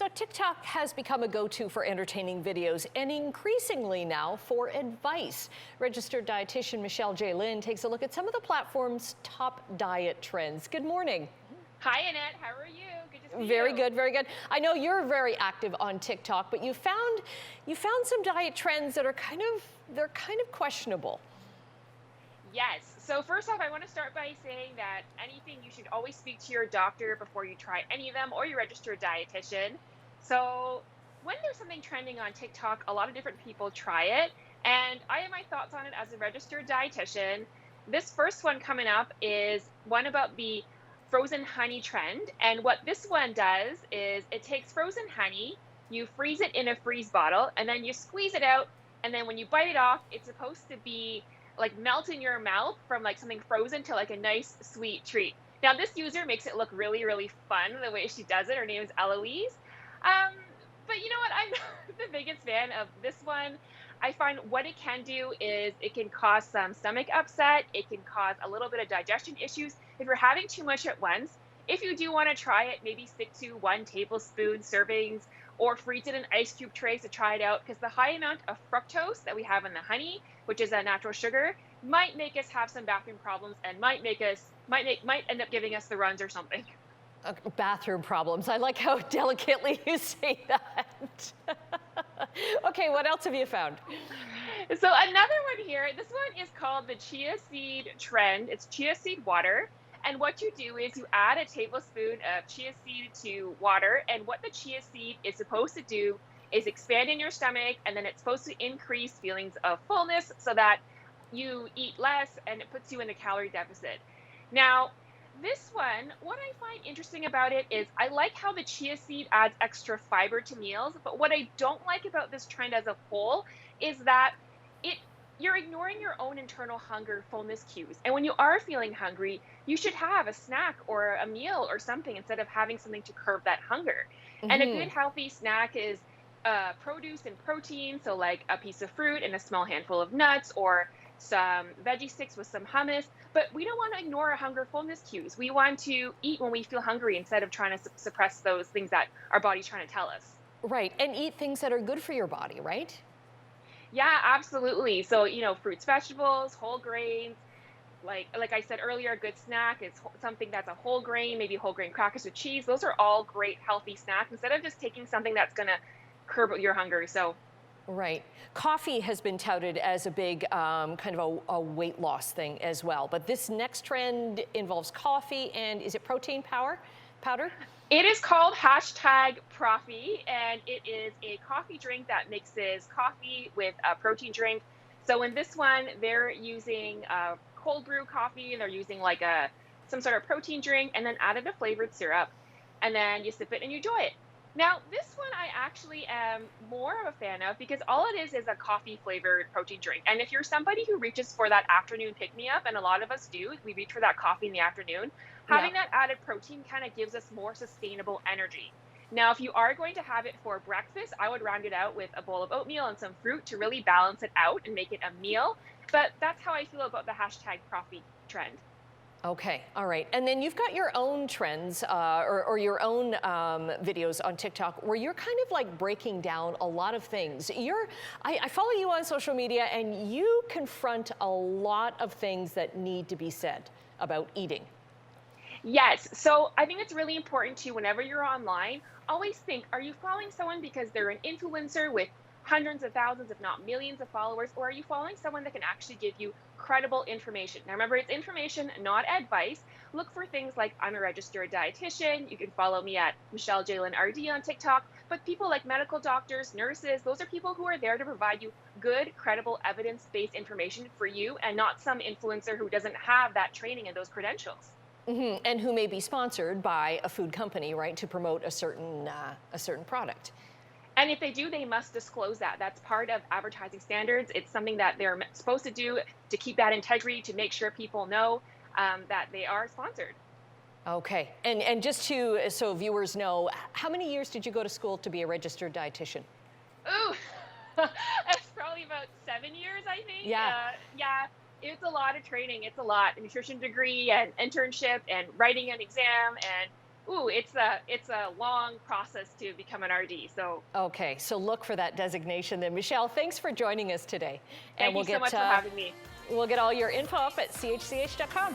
So TikTok has become a go-to for entertaining videos and increasingly now for advice. Registered dietitian Michelle J. Lynn takes a look at some of the platform's top diet trends. Good morning. Hi, Annette. How are you? Good to see Very you. good, very good. I know you're very active on TikTok, but you found some diet trends that are they're kind of questionable. Yes. So first off, I want to start by saying that anything you should always speak to your doctor before you try any of them or your registered dietitian. So when there's something trending on TikTok, a lot of different people try it, and I have my thoughts on it as a registered dietitian. This first one coming up is one about the frozen honey trend, and what this one does is it takes frozen honey, you freeze it in a freeze bottle, and then you squeeze it out, and then when you bite it off, it's supposed to be like melt in your mouth from like something frozen to like a nice sweet treat. Now this user makes it look really, really fun the way she does it. Her name is Eloise. Um, but you know what? I'm not the biggest fan of this one. I find what it can do is it can cause some stomach upset. It can cause a little bit of digestion issues if you're having too much at once. If you do want to try it, maybe stick to 1 tablespoon servings or freeze it in ice cube trays to try it out, because the high amount of fructose that we have in the honey, which is a natural sugar, might make us have some bathroom problems and might end up giving us the runs or something. Bathroom problems. I like how delicately you say that. Okay, what else have you found? So another one here, this one is called the chia seed trend. It's chia seed water. And what you do is you add a tablespoon of chia seed to water. And what the chia seed is supposed to do is expand in your stomach, and then it's supposed to increase feelings of fullness so that you eat less and it puts you in a calorie deficit. Now, this one, what I find interesting about it is I like how the chia seed adds extra fiber to meals, but what I don't like about this trend as a whole is that it you're ignoring your own internal hunger fullness cues. And when you are feeling hungry, you should have a snack or a meal or something instead of having something to curb that hunger. And a good Hmm. healthy snack is produce and protein, so like a piece of fruit and a small handful of nuts, or some veggie sticks with some hummus. But we don't want to ignore our hunger fullness cues. We want to eat when we feel hungry instead of trying to suppress those things that our body's trying to tell us. Right, and eat things that are good for your body, right? Yeah, absolutely. So, fruits, vegetables, whole grains. Like I said earlier, a good snack is something that's a whole grain, maybe whole grain crackers with cheese. Those are all great healthy snacks instead of just taking something that's going to curb your hunger. So, Right. Coffee has been touted as a big kind of a weight loss thing as well. But this next trend involves coffee, and is it protein powder? it is called hashtag Profi, and it is a coffee drink that mixes coffee with a protein drink. So in this one, they're using cold brew coffee, and they're using like a some sort of protein drink, and then added a flavored syrup, and then you sip it and you enjoy it. Now, this one I actually am more of a fan of because all it is a coffee flavored protein drink. And if you're somebody who reaches for that afternoon pick me up, and a lot of us do, we reach for that coffee in the afternoon, Yeah. having that added protein kind of gives us more sustainable energy. Now, if you are going to have it for breakfast, I would round it out with a bowl of oatmeal and some fruit to really balance it out and make it a meal. But that's how I feel about the hashtag Profi trend. Okay, all right. And then you've got your own trends or your own videos on TikTok where you're kind of like breaking down a lot of things. I follow you on social media, and you confront a lot of things that need to be said about eating. Yes. So I think it's really important to, whenever you're online, always think, are you following someone because they're an influencer with hundreds of thousands, if not millions of followers, or are you following someone that can actually give you credible information? Now, remember, it's information, not advice. Look for things like I'm a registered dietitian. You can follow me at Michelle Jalen RD on TikTok. But people like medical doctors, nurses, those are people who are there to provide you good, credible, evidence based information for you, and not some influencer who doesn't have that training and those credentials. And who may be sponsored by a food company, right, to promote a certain product. And if they do, they must disclose that. That's part of advertising standards. It's something that they're supposed to do to keep that integrity, to make sure people know that they are sponsored. Okay, and just so viewers know, how many years did you go to school to be a registered dietitian? Ooh, that's probably about 7 years, I think. Yeah. Yeah, it's a lot of training. It's a lot. A nutrition degree and internship and writing an exam and Ooh, it's a long process to become an RD. So Okay, so look for that designation then. Michelle, thanks for joining us today. And thank you so much for having me. we'll get all your info up at chch.com.